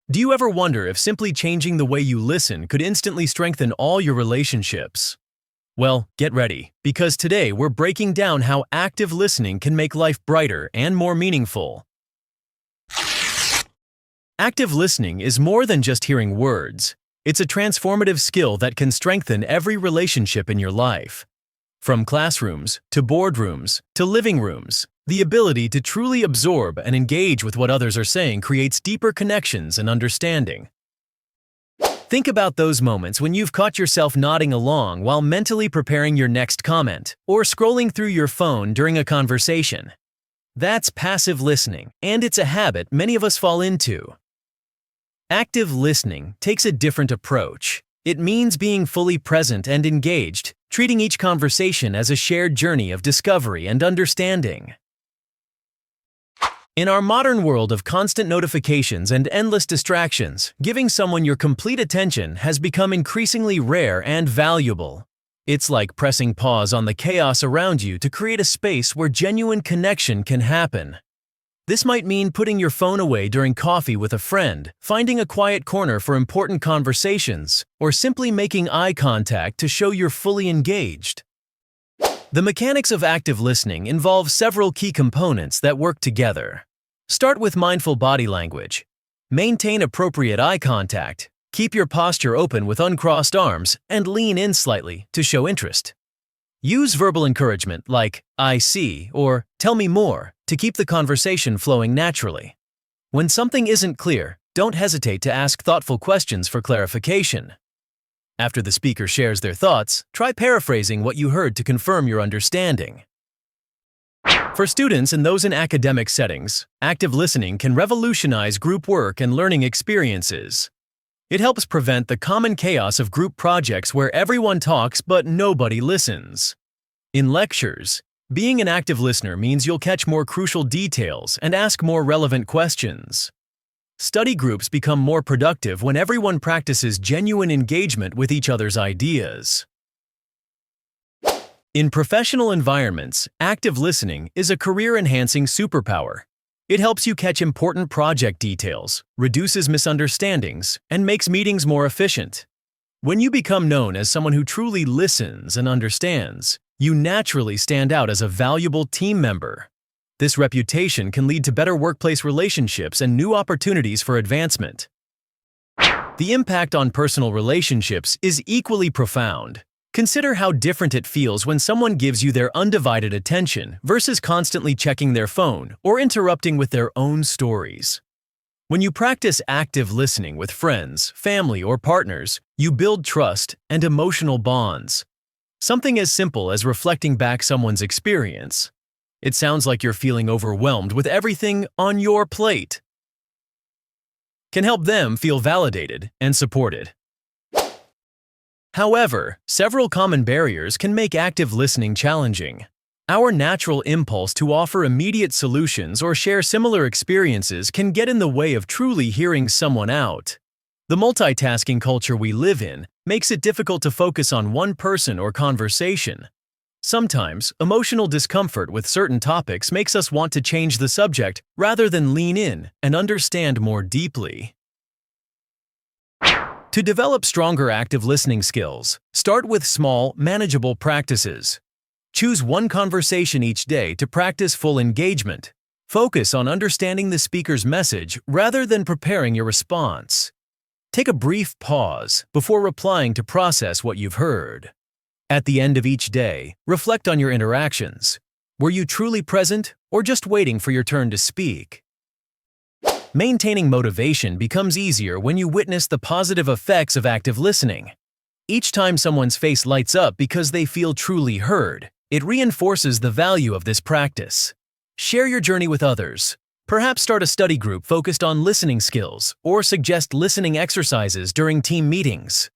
Do you ever wonder if simply changing the way you listen could instantly strengthen all your relationships? Well, get ready, because today we're breaking down how active listening can make life brighter and more meaningful. Active listening is more than just hearing words. It's a transformative skill that can strengthen every relationship in your life. From classrooms, to boardrooms, to living rooms, the ability to truly absorb and engage with what others are saying creates deeper connections and understanding. Think about those moments when you've caught yourself nodding along while mentally preparing your next comment, or scrolling through your phone during a conversation. That's passive listening, and it's a habit many of us fall into. Active listening takes a different approach. It means being fully present and engaged, treating each conversation as a shared journey of discovery and understanding. In our modern world of constant notifications and endless distractions, giving someone your complete attention has become increasingly rare and valuable. It's like pressing pause on the chaos around you to create a space where genuine connection can happen. This might mean putting your phone away during coffee with a friend, finding a quiet corner for important conversations, or simply making eye contact to show you're fully engaged. The mechanics of active listening involve several key components that work together. Start with mindful body language. Maintain appropriate eye contact. Keep your posture open with uncrossed arms and lean in slightly to show interest. Use verbal encouragement like, "I see," or "Tell me more," to keep the conversation flowing naturally. When something isn't clear, don't hesitate to ask thoughtful questions for clarification. After the speaker shares their thoughts, try paraphrasing what you heard to confirm your understanding. For students and those in academic settings, active listening can revolutionize group work and learning experiences. It helps prevent the common chaos of group projects where everyone talks but nobody listens. In lectures, being an active listener means you'll catch more crucial details and ask more relevant questions. Study groups become more productive when everyone practices genuine engagement with each other's ideas. In professional environments, active listening is a career-enhancing superpower. It helps you catch important project details, reduces misunderstandings, and makes meetings more efficient. When you become known as someone who truly listens and understands, you naturally stand out as a valuable team member. This reputation can lead to better workplace relationships and new opportunities for advancement. The impact on personal relationships is equally profound. Consider how different it feels when someone gives you their undivided attention versus constantly checking their phone or interrupting with their own stories. When you practice active listening with friends, family, or partners, you build trust and emotional bonds. Something as simple as reflecting back someone's experience. It sounds like you're feeling overwhelmed with everything on your plate. Can help them feel validated and supported. However, several common barriers can make active listening challenging. Our natural impulse to offer immediate solutions or share similar experiences can get in the way of truly hearing someone out. The multitasking culture we live in makes it difficult to focus on one person or conversation. Sometimes, emotional discomfort with certain topics makes us want to change the subject rather than lean in and understand more deeply. To develop stronger active listening skills, start with small, manageable practices. Choose one conversation each day to practice full engagement. Focus on understanding the speaker's message rather than preparing your response. Take a brief pause before replying to process what you've heard. At the end of each day, reflect on your interactions. Were you truly present or just waiting for your turn to speak? Maintaining motivation becomes easier when you witness the positive effects of active listening. Each time someone's face lights up because they feel truly heard, it reinforces the value of this practice. Share your journey with others. Perhaps start a study group focused on listening skills or suggest listening exercises during team meetings.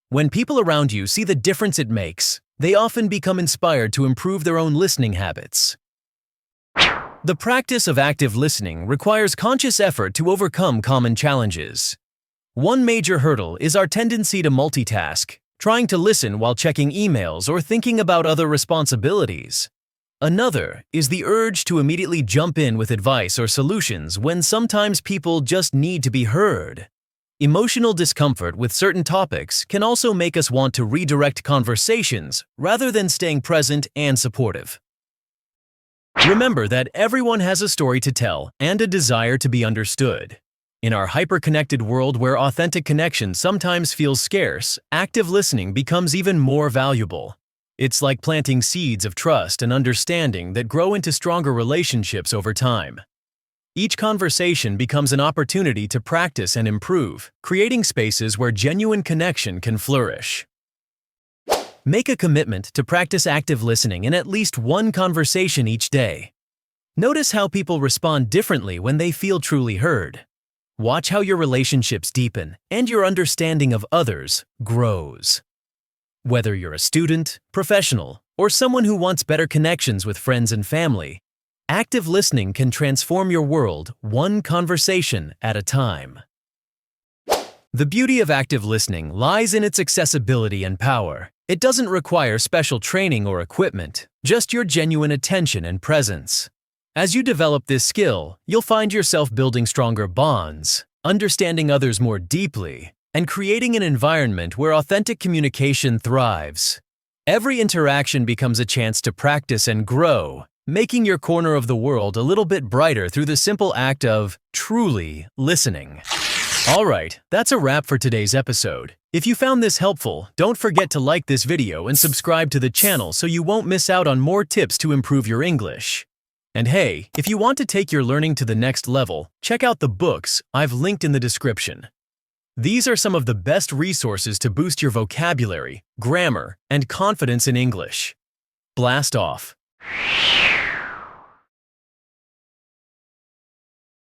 When people around you see the difference it makes, they often become inspired to improve their own listening habits. The practice of active listening requires conscious effort to overcome common challenges. One major hurdle is our tendency to multitask, trying to listen while checking emails or thinking about other responsibilities. Another is the urge to immediately jump in with advice or solutions when sometimes people just need to be heard. Emotional discomfort with certain topics can also make us want to redirect conversations rather than staying present and supportive. Remember that everyone has a story to tell and a desire to be understood. In our hyper-connected world where authentic connection sometimes feels scarce, active listening becomes even more valuable. It's like planting seeds of trust and understanding that grow into stronger relationships over time. Each conversation becomes an opportunity to practice and improve, creating spaces where genuine connection can flourish. Make a commitment to practice active listening in at least one conversation each day. Notice how people respond differently when they feel truly heard. Watch how your relationships deepen and your understanding of others grows. Whether you're a student, professional, or someone who wants better connections with friends and family, active listening can transform your world one conversation at a time. The beauty of active listening lies in its accessibility and power. It doesn't require special training or equipment, just your genuine attention and presence. As you develop this skill, you'll find yourself building stronger bonds, understanding others more deeply, and creating an environment where authentic communication thrives. Every interaction becomes a chance to practice and grow, making your corner of the world a little bit brighter through the simple act of truly listening. Alright, that's a wrap for today's episode. If you found this helpful, don't forget to like this video and subscribe to the channel so you won't miss out on more tips to improve your English. And hey, if you want to take your learning to the next level, check out the books I've linked in the description. These are some of the best resources to boost your vocabulary, grammar, and confidence in English. Blast off!